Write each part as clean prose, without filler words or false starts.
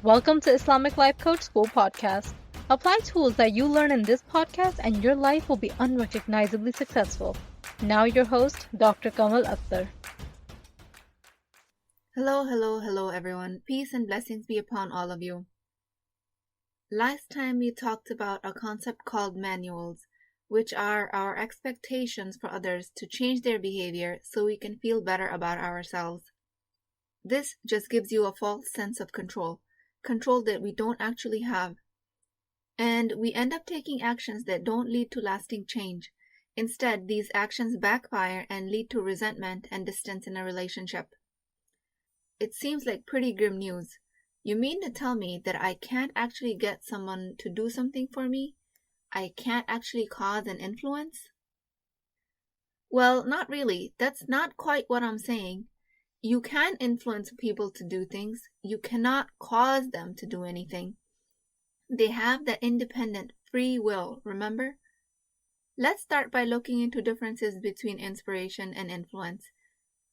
Welcome to Islamic Life Coach School podcast. Apply tools that you learn in this podcast and your life will be unrecognizably successful. Now your host, Dr. Kamal Akhtar. Hello everyone. Peace and blessings be upon all of you. Last time we talked about a concept called manuals, which are our expectations for others to change their behavior so we can feel better about ourselves. This just gives you a false sense of control that we don't actually have. And we end up taking actions that don't lead to lasting change. Instead, these actions backfire and lead to resentment and distance in a relationship. It seems like pretty grim news. You mean to tell me that I can't actually get someone to do something for me? I can't actually cause an influence? Well, not really. That's not quite what I'm saying. You can influence people to do things. You cannot cause them to do anything. They have that independent free will, remember? Let's start by looking into differences between inspiration and influence.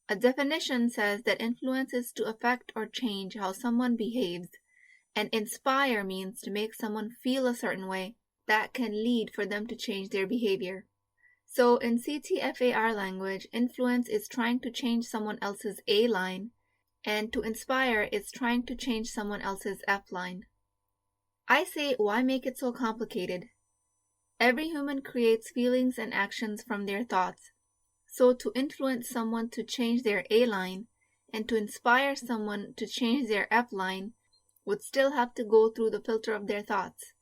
A definition says that influence is to affect or change how someone behaves, and inspire means to make someone feel a certain way that can lead for them to change their behavior. So in CTFAR language, influence is trying to change someone else's A line, and to inspire is trying to change someone else's F line. I say, why make it so complicated? Every human creates feelings and actions from their thoughts. So to influence someone to change their A line and to inspire someone to change their F line would still have to go through the filter of their thoughts.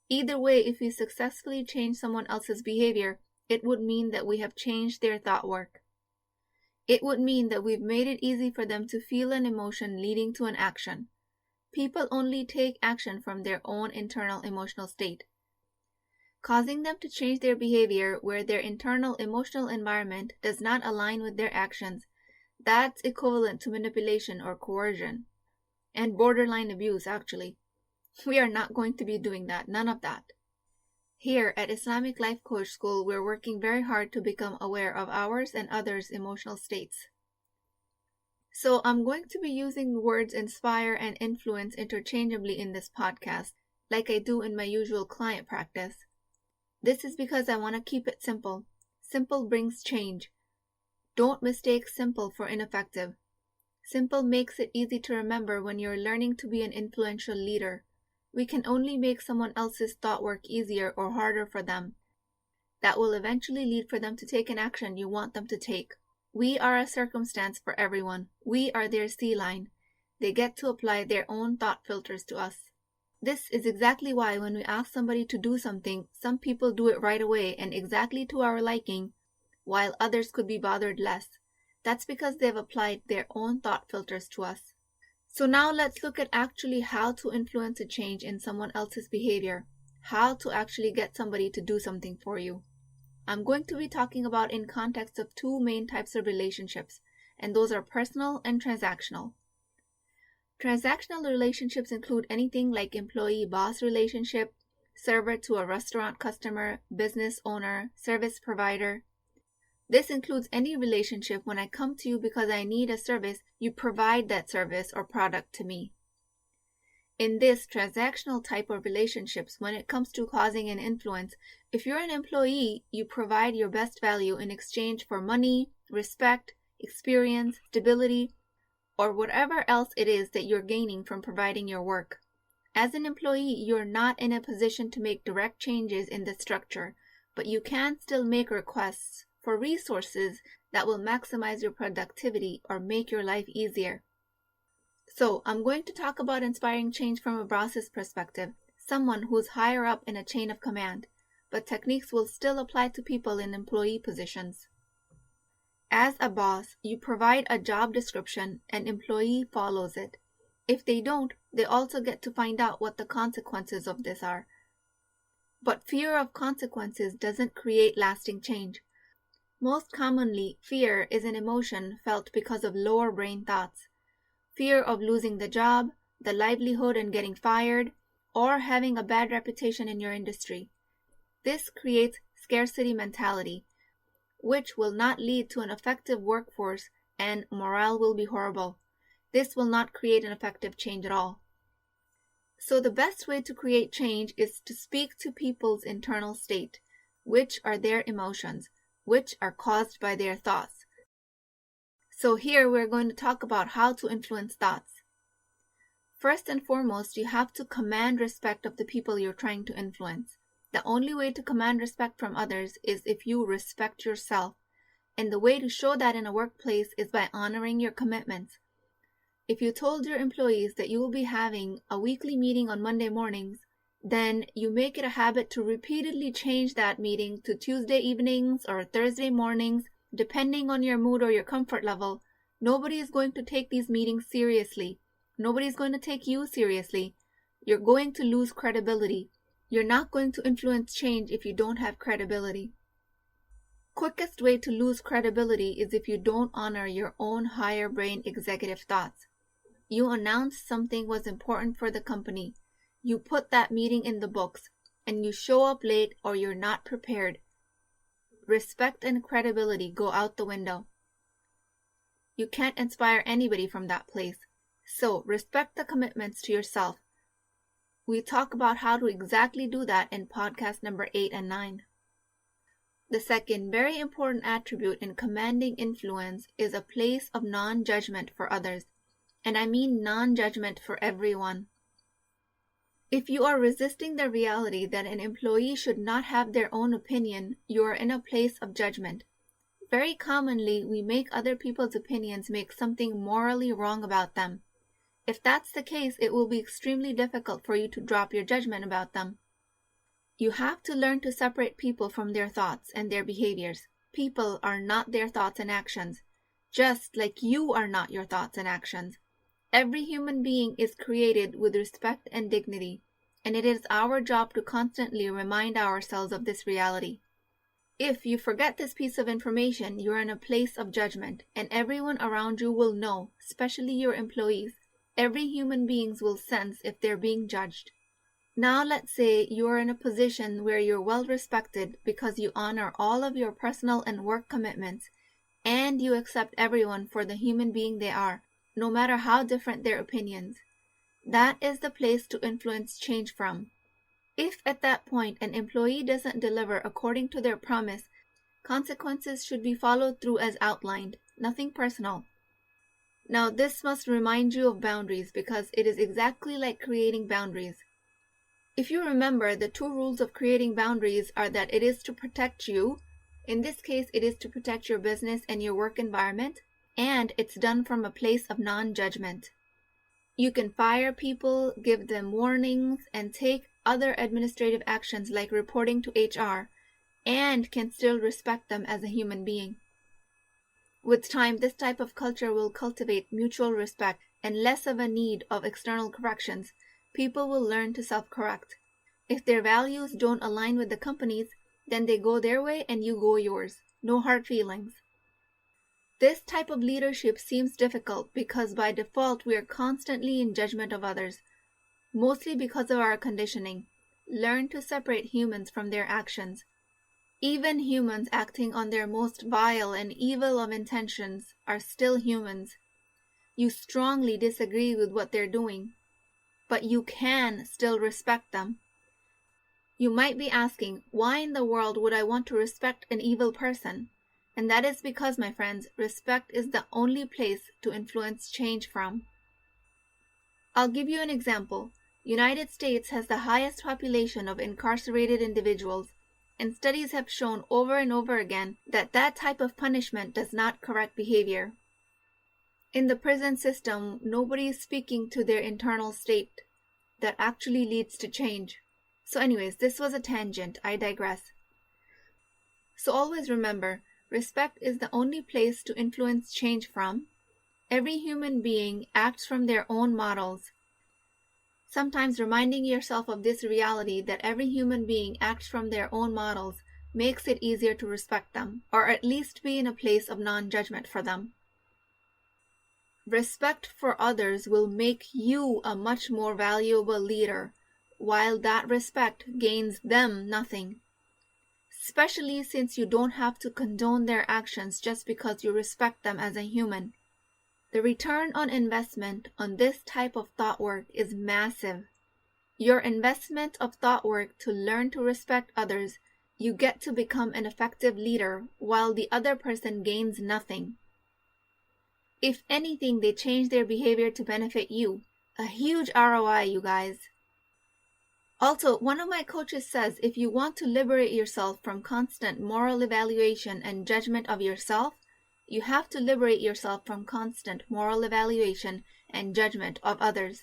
Either way, if we successfully change someone else's behavior, it would mean that we have changed their thought work. It would mean that we've made it easy for them to feel an emotion leading to an action. People only take action from their own internal emotional state. Causing them to change their behavior where their internal emotional environment does not align with their actions, that's equivalent to manipulation or coercion. And borderline abuse, actually. We are not going to be doing that, none of that. Here at Islamic Life Coach School, we're working very hard to become aware of ours and others' emotional states. So I'm going to be using the words inspire and influence interchangeably in this podcast, like I do in my usual client practice. This is because I want to keep it simple. Simple brings change. Don't mistake simple for ineffective. Simple makes it easy to remember when you're learning to be an influential leader. We can only make someone else's thought work easier or harder for them. That will eventually lead for them to take an action you want them to take. We are a circumstance for everyone. We are their C line. They get to apply their own thought filters to us. This is exactly why when we ask somebody to do something, some people do it right away and exactly to our liking, while others could be bothered less. That's because they've applied their own thought filters to us. So now let's look at actually how to influence a change in someone else's behavior, how to actually get somebody to do something for you. I'm going to be talking about in context of two main types of relationships, and those are personal and transactional. Transactional relationships include anything like employee-boss relationship, server to a restaurant customer, business owner, service provider. This includes any relationship when I come to you because I need a service, you provide that service or product to me. In this transactional type of relationships, when it comes to causing an influence, if you're an employee, you provide your best value in exchange for money, respect, experience, stability, or whatever else it is that you're gaining from providing your work. As an employee, you're not in a position to make direct changes in the structure, but you can still make requests for resources that will maximize your productivity or make your life easier. So, I'm going to talk about inspiring change from a boss's perspective, someone who's higher up in a chain of command, but techniques will still apply to people in employee positions. As a boss, you provide a job description and employee follows it. If they don't, they also get to find out what the consequences of this are. But fear of consequences doesn't create lasting change. Most commonly, fear is an emotion felt because of lower brain thoughts. Fear of losing the job, the livelihood and getting fired, or having a bad reputation in your industry. This creates scarcity mentality, which will not lead to an effective workforce and morale will be horrible. This will not create an effective change at all. So the best way to create change is to speak to people's internal state, which are their emotions, which are caused by their thoughts. So here we're going to talk about how to influence thoughts. First and foremost, you have to command respect of the people you're trying to influence. The only way to command respect from others is if you respect yourself. And the way to show that in a workplace is by honoring your commitments. If you told your employees that you will be having a weekly meeting on Monday mornings, then you make it a habit to repeatedly change that meeting to Tuesday evenings or Thursday mornings, depending on your mood or your comfort level. Nobody is going to take these meetings seriously. Nobody's going to take you seriously. You're going to lose credibility. You're not going to influence change if you don't have credibility. Quickest way to lose credibility is if you don't honor your own higher brain executive thoughts. You announced something was important for the company. You put that meeting in the books, and you show up late or you're not prepared. Respect and credibility go out the window. You can't inspire anybody from that place. So respect the commitments to yourself. We talk about how to exactly do that in podcast number 8 and 9. The second very important attribute in commanding influence is a place of non-judgment for others. And I mean non-judgment for everyone. If you are resisting the reality that an employee should not have their own opinion, you are in a place of judgment. Very commonly, we make other people's opinions make something morally wrong about them. If that's the case, it will be extremely difficult for you to drop your judgment about them. You have to learn to separate people from their thoughts and their behaviors. People are not their thoughts and actions, just like you are not your thoughts and actions. Every human being is created with respect and dignity, and it is our job to constantly remind ourselves of this reality. If you forget this piece of information, you're in a place of judgment, and everyone around you will know, especially your employees. Every human being will sense if they're being judged. Now let's say you're in a position where you're well respected because you honor all of your personal and work commitments, and you accept everyone for the human being they are, no matter how different their opinions. That is the place to influence change from. If at that point an employee doesn't deliver according to their promise, consequences should be followed through as outlined, nothing personal. Now this must remind you of boundaries because it is exactly like creating boundaries. If you remember, the two rules of creating boundaries are that it is to protect you, in this case it is to protect your business and your work environment, and it's done from a place of non-judgment. You can fire people, give them warnings, and take other administrative actions like reporting to HR, and can still respect them as a human being. With time, this type of culture will cultivate mutual respect and less of a need of external corrections. People will learn to self-correct. If their values don't align with the company's, then they go their way and you go yours. No hard feelings. This type of leadership seems difficult because by default we are constantly in judgment of others, mostly because of our conditioning. Learn to separate humans from their actions. Even humans acting on their most vile and evil of intentions are still humans. You strongly disagree with what they're doing, but you can still respect them. You might be asking, why in the world would I want to respect an evil person? And that is because, my friends, respect is the only place to influence change from. I'll give you an example. United States has the highest population of incarcerated individuals, and studies have shown over and over again that that type of punishment does not correct behavior. In the prison system, nobody is speaking to their internal state that actually leads to change. So anyways, this was a tangent. I digress. So always remember, respect is the only place to influence change from. Every human being acts from their own models. Sometimes reminding yourself of this reality that every human being acts from their own models makes it easier to respect them, or at least be in a place of non-judgment for them. Respect for others will make you a much more valuable leader, while that respect gains them nothing. Especially since you don't have to condone their actions just because you respect them as a human. The return on investment on this type of thought work is massive. Your investment of thought work to learn to respect others, you get to become an effective leader while the other person gains nothing. If anything, they change their behavior to benefit you. A huge ROI, you guys. Also, one of my coaches says if you want to liberate yourself from constant moral evaluation and judgment of yourself, you have to liberate yourself from constant moral evaluation and judgment of others.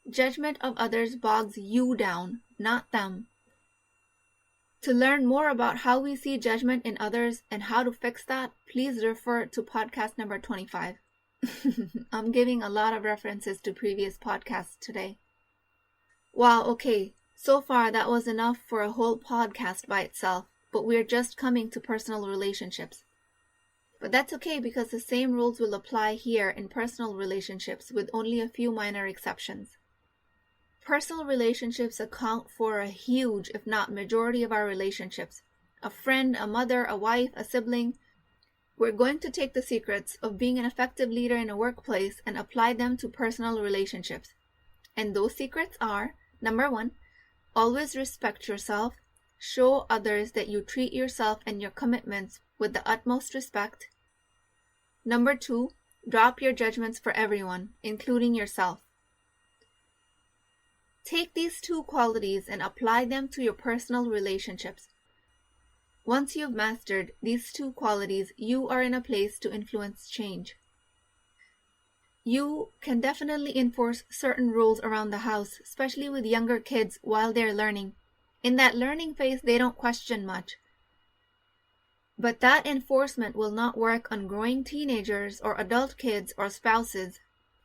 Judgment of others bogs you down, not them. To learn more about how we see judgment in others and how to fix that, please refer to podcast number 25. I'm giving a lot of references to previous podcasts today. Wow, okay. So far that was enough for a whole podcast by itself, but we're just coming to personal relationships. But that's okay because the same rules will apply here in personal relationships with only a few minor exceptions. Personal relationships account for a huge, if not majority of our relationships. A friend, a mother, a wife, a sibling. We're going to take the secrets of being an effective leader in a workplace and apply them to personal relationships. And those secrets are, number 1, always respect yourself. Show others that you treat yourself and your commitments with the utmost respect. Number 2, drop your judgments for everyone, including yourself. Take these 2 qualities and apply them to your personal relationships. Once you've mastered these 2 qualities, you are in a place to influence change. You can definitely enforce certain rules around the house, especially with younger kids while they're learning. In that learning phase, they don't question much. But that enforcement will not work on growing teenagers or adult kids or spouses.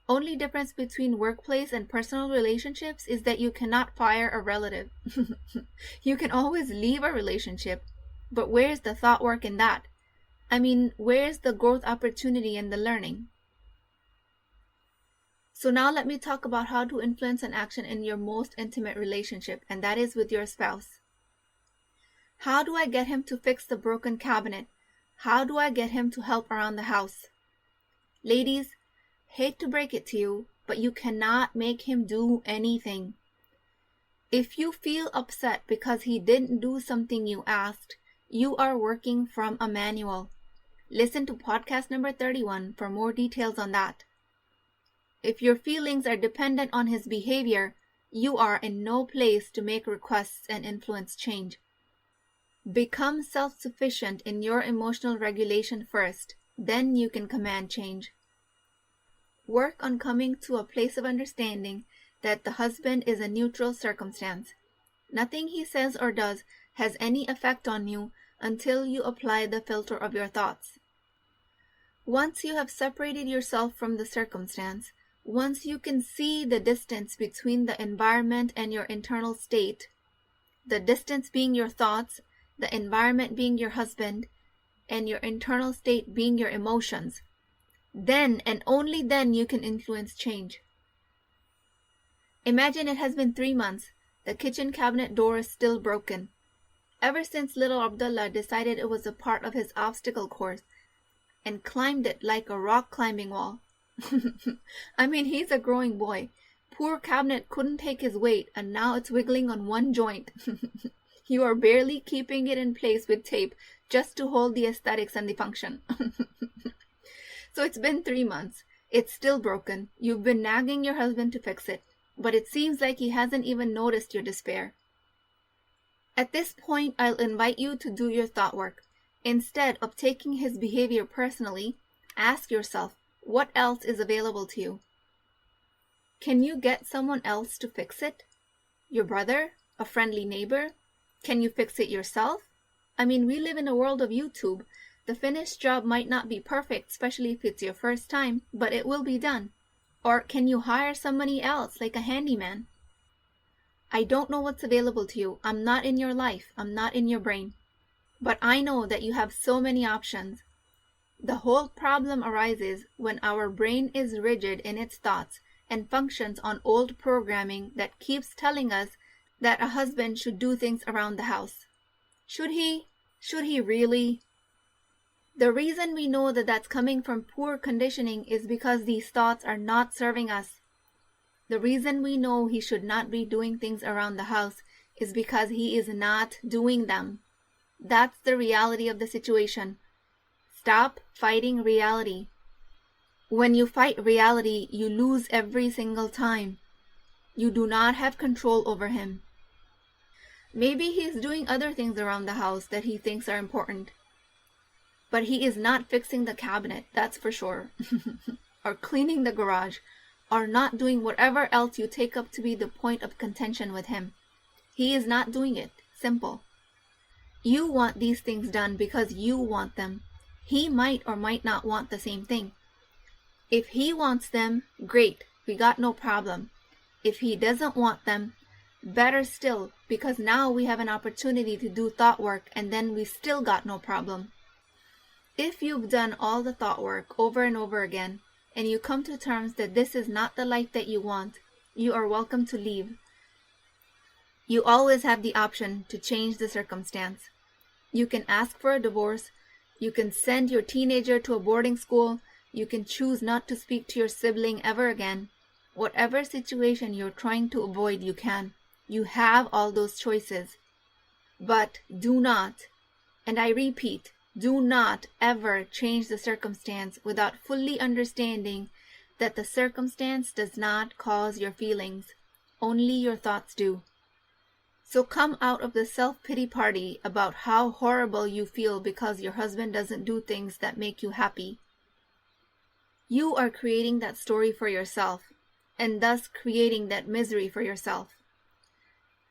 Only difference between workplace and personal relationships is that you cannot fire a relative. You can always leave a relationship, but where's the thought work in that? I mean, where's the growth opportunity in the learning? So now let me talk about how to influence an action in your most intimate relationship, and that is with your spouse. How do I get him to fix the broken cabinet? How do I get him to help around the house? Ladies, hate to break it to you, but you cannot make him do anything. If you feel upset because he didn't do something you asked, you are working from a manual. Listen to podcast number 31 for more details on that. If your feelings are dependent on his behavior, you are in no place to make requests and influence change. Become self-sufficient in your emotional regulation first, then you can command change. Work on coming to a place of understanding that the husband is a neutral circumstance. Nothing he says or does has any effect on you until you apply the filter of your thoughts. Once you have separated yourself from the circumstance, once you can see the distance between the environment and your internal state, the distance being your thoughts, the environment being your husband, and your internal state being your emotions, then and only then you can influence change. Imagine it has been 3 months. The kitchen cabinet door is still broken. Ever since little Abdullah decided it was a part of his obstacle course and climbed it like a rock climbing wall. I mean, he's a growing boy. Poor cabinet couldn't take his weight and now it's wiggling on one joint. You are barely keeping it in place with tape just to hold the aesthetics and the function. So it's been 3 months. It's still broken. You've been nagging your husband to fix it, but it seems like he hasn't even noticed your despair. At this point, I'll invite you to do your thought work. Instead of taking his behavior personally, ask yourself, what else is available to you? Can you get someone else to fix it? Your brother? A friendly neighbor? Can you fix it yourself? I mean, we live in a world of YouTube. The finished job might not be perfect, especially if it's your first time, but it will be done. Or can you hire somebody else, like a handyman? I don't know what's available to you. I'm not in your life. I'm not in your brain. But I know that you have so many options. The whole problem arises when our brain is rigid in its thoughts and functions on old programming that keeps telling us that a husband should do things around the house. Should he? Should he really? The reason we know that that's coming from poor conditioning is because these thoughts are not serving us. The reason we know he should not be doing things around the house is because he is not doing them. That's the reality of the situation. Stop fighting reality. When you fight reality, you lose every single time. You do not have control over him. Maybe he is doing other things around the house that he thinks are important. But he is not fixing the cabinet, that's for sure. Or cleaning the garage. Or not doing whatever else you take up to be the point of contention with him. He is not doing it. Simple. You want these things done because you want them. He might or might not want the same thing. If he wants them, great, we got no problem. If he doesn't want them, better still, because now we have an opportunity to do thought work and then we still got no problem. If you've done all the thought work over and over again, and you come to terms that this is not the life that you want, you are welcome to leave. You always have the option to change the circumstance. You can ask for a divorce, you can send your teenager to a boarding school, you can choose not to speak to your sibling ever again. Whatever situation you're trying to avoid, you can. You have all those choices. But do not, and I repeat, do not ever change the circumstance without fully understanding that the circumstance does not cause your feelings. Only your thoughts do. So come out of the self-pity party about how horrible you feel because your husband doesn't do things that make you happy. You are creating that story for yourself, and thus creating that misery for yourself.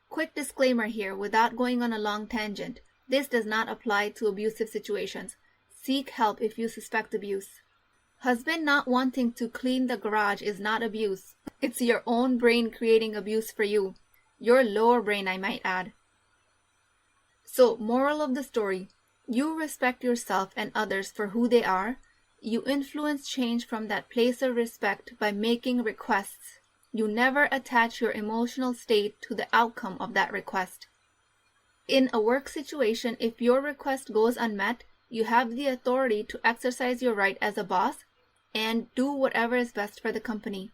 Quick disclaimer here, without going on a long tangent. This does not apply to abusive situations. Seek help if you suspect abuse. Husband not wanting to clean the garage is not abuse. It's your own brain creating abuse for you. Your lower brain, I might add. So, moral of the story, you respect yourself and others for who they are. You influence change from that place of respect by making requests. You never attach your emotional state to the outcome of that request. In a work situation, if your request goes unmet, you have the authority to exercise your right as a boss and do whatever is best for the company.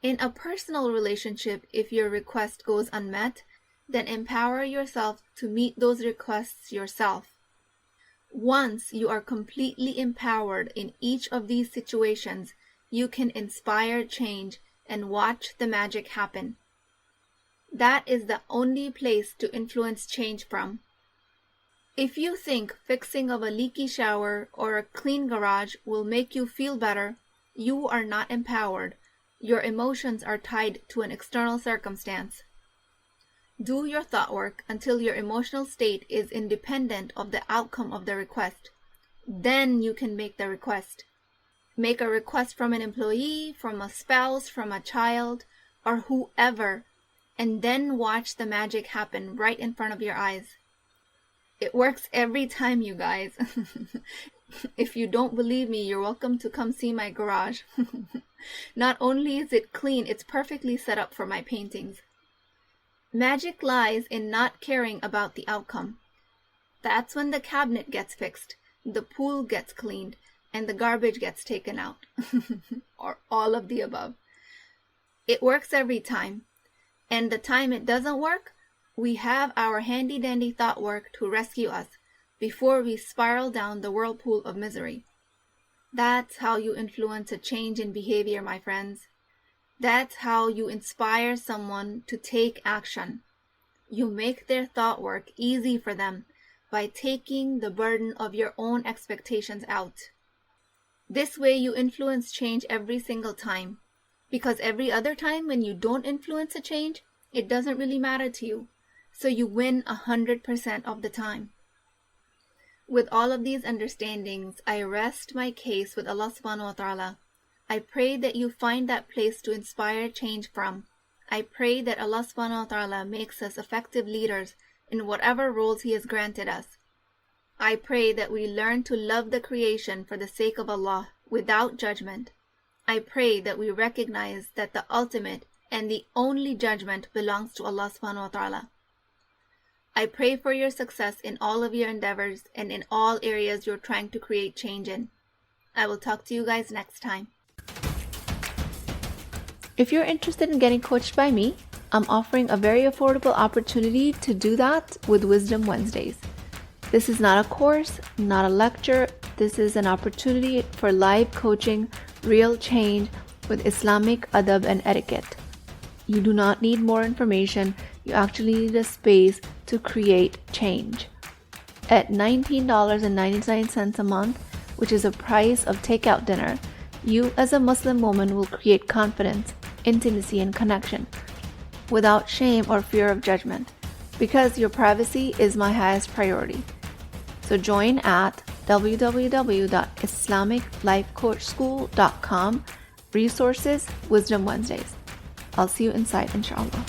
In a personal relationship, if your request goes unmet, then empower yourself to meet those requests yourself. Once you are completely empowered in each of these situations, you can inspire change and watch the magic happen. That is the only place to influence change from. If you think fixing of a leaky shower or a clean garage will make you feel better, you are not empowered. Your emotions are tied to an external circumstance. Do your thought work until your emotional state is independent of the outcome of the request. Then you can make the request. Make a request from an employee, from a spouse, from a child, or whoever, and then watch the magic happen right in front of your eyes. It works every time, you guys. If you don't believe me, you're welcome to come see my garage. Not only is it clean, it's perfectly set up for my paintings. Magic lies in not caring about the outcome. That's when the cabinet gets fixed, the pool gets cleaned, and the garbage gets taken out. Or all of the above. It works every time. And the time it doesn't work, we have our handy-dandy thought work to rescue us before we spiral down the whirlpool of misery. That's how you influence a change in behavior, my friends. That's how you inspire someone to take action. You make their thought work easy for them by taking the burden of your own expectations out. This way you influence change every single time. Because every other time when you don't influence a change, it doesn't really matter to you. So you win 100% of the time. With all of these understandings, I rest my case with Allah subhanahu wa ta'ala. I pray that you find that place to inspire change from. I pray that Allah subhanahu wa ta'ala makes us effective leaders in whatever roles He has granted us. I pray that we learn to love the creation for the sake of Allah without judgment. I pray that we recognize that the ultimate and the only judgment belongs to Allah subhanahu wa ta'ala. I pray for your success in all of your endeavors and in all areas you're trying to create change in. I will talk to you guys next time. If you're interested in getting coached by me, I'm offering a very affordable opportunity to do that with Wisdom Wednesdays. This is not a course, not a lecture. This is an opportunity for live coaching, real change with Islamic adab and etiquette. You do not need more information. You actually need a space to create change. At $19.99 a month, which is the price of takeout dinner, you as a Muslim woman will create confidence, intimacy, and connection without shame or fear of judgment, because your privacy is my highest priority. So join at www.islamiclifecoachschool.com, resources, Wisdom Wednesdays. I'll see you inside, inshallah.